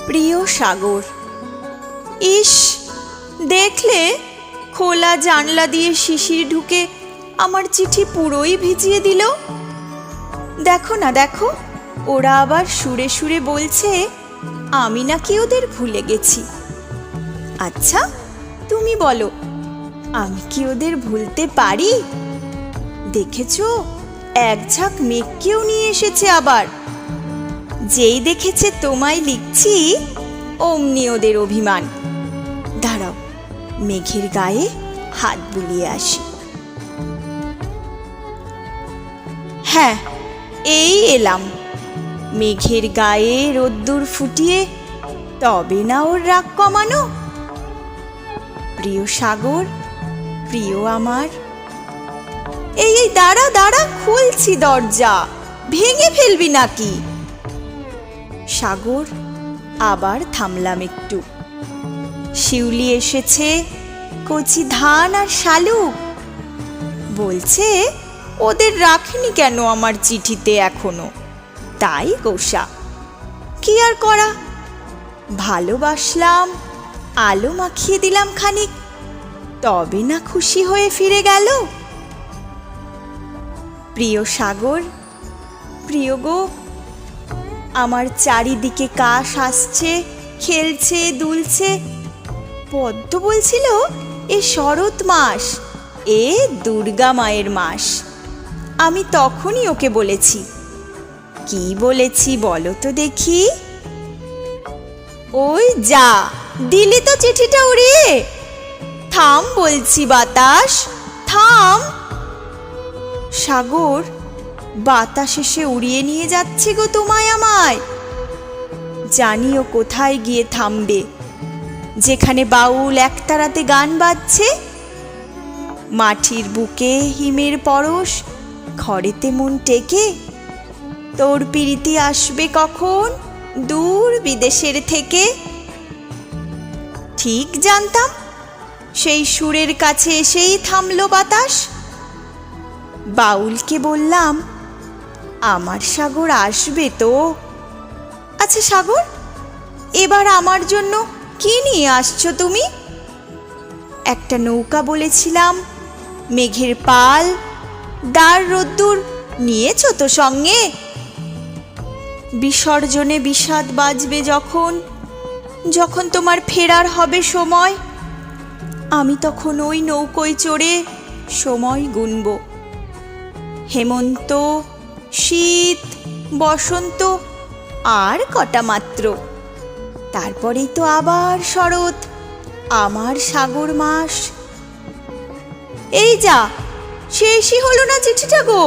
প্রিয় সাগর। ইস, দেখলে খোলা জানলা দিয়ে শিশির ঢুকে আমার চিঠি পুরোই ভিজিয়ে দিল। দেখো না, দেখো, ওরা আবার সুরে সুরে বলছে আমি নাকি ওদের ভুলে গেছি। আচ্ছা, তুমি বলো, আমি কি ওদের ভুলতে পারি? দেখেছো, এক ঝাঁক মেঘকেও নিয়ে এসেছে আবার। যেই দেখেছে তোমায় লিখছি, অমনি ওদের অভিমান। দাঁড়াও, মেঘের গায়ে হাত বুলিয়ে আসি। হ্যাঁ, এই এলাম। মেঘের গায়ে রোদ্দুর ফুটিয়ে তবে না ওর রাগ কমানো। প্রিয় সাগর, প্রিয় আমার। এই এই দাঁড়া দাঁড়া, খুলছি দরজা, ভেঙে ফেলবি নাকি? সাগর, আবার থামলাম একটু। শিউলি এসেছে, কচি ধান আর শালুক। বলছে ওদের রাখিনি কেন আমার চিঠিতে এখনো, তাই গোসা। কি আর করা, ভালোবাসলাম, আলো মাখিয়ে দিলাম খানিক, তবে না খুশি হয়ে ফিরে গেল। প্রিয় সাগর, প্রিয় গো, আমার চারিদিকে কাশ আসছে, খেলছে, দুলছে। পদ্ম বলছিল এ শরৎ মাস, এ দুর্গা মায়ের মাস। আমি তখনই ওকে বলেছি। কি বলেছি বলো তো দেখি? ওই যা, দিলি তো চিঠিটা উড়িয়ে। থাম বলছি বাতাস, থাম। সাগর, বাতাস এসে উড়িয়ে নিয়ে যাচ্ছে গো তোমায় আমায়। জানিও কোথায় গিয়ে থামবে, যেখানে বাউল একতারাতে গান বাজছে। মাটির বুকে হিমের পরশ, ঘরেতে মন টেকে। তোর পিরিতি আসবে কখন দূর বিদেশের থেকে। ঠিক জানতাম, সেই সুরের কাছে এসেই থামলো বাতাস। বাউলকে বললাম, আমার সাগর আসবে তো। আচ্ছা সাগর, এবার আমার জন্য কি নিয়ে আসছো তুমি? একটা নৌকা বলেছিলাম, মেঘের পাল, দার রোদ্দুর নিয়েছো তো সঙ্গে? বিসর্জনে বিষাদ বাজবে যখন, যখন তোমার ফেরার হবে সময়, আমি তখন ওই নৌকোয় চড়ে সময় গুনব। হেমন্ত, শীত, বসন্ত আর কটা মাত্র, তারপরেই তো আবার শরৎ, আমার সাগর মাস। এই যা, শেষই হলো না চিঠিটা গো,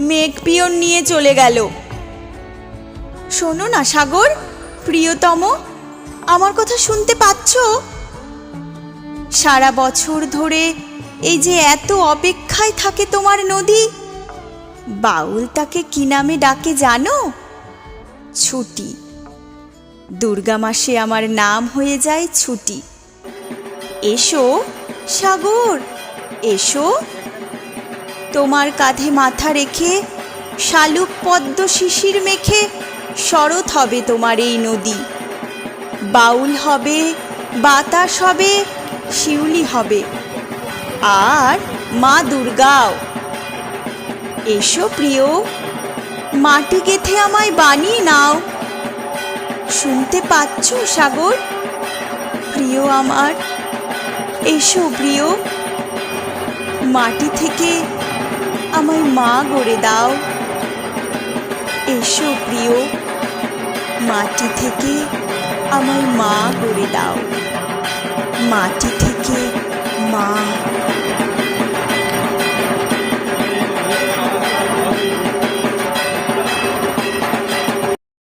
মেঘ পিয়ন নিয়ে চলে গেল। শোনো না সাগর, প্রিয়তম, আমার কথা শুনতে পাচ্ছ? সারা বছর ধরে এই যে এত অপেক্ষায় থাকে তোমার নদী, বাউল তাকে কি নামে ডাকে জানো? ছুটি। দুর্গা মাসে আমার নাম হয়ে যায় ছুটি। এসো সাগর, এসো। তোমার কাঁধে মাথা রেখে, শালুক পদ্ম শিশির মেখে শরৎ হবে তোমার এই নদী। বাউল হবে, বাতাস হবে, শিউলি হবে, আর মা দুর্গাও। এসো প্রিয়, মাটি গেথে আমায় বানিয়ে নাও। শুনতে পাচ্ছ সাগর, প্রিয় আমার? এসো প্রিয়, মাটি থেকে আমায় মা গড়ে দাও। এসো প্রিয়, মাটি থেকে আমায় মা গড়ে দাও। মাটি থেকে মা।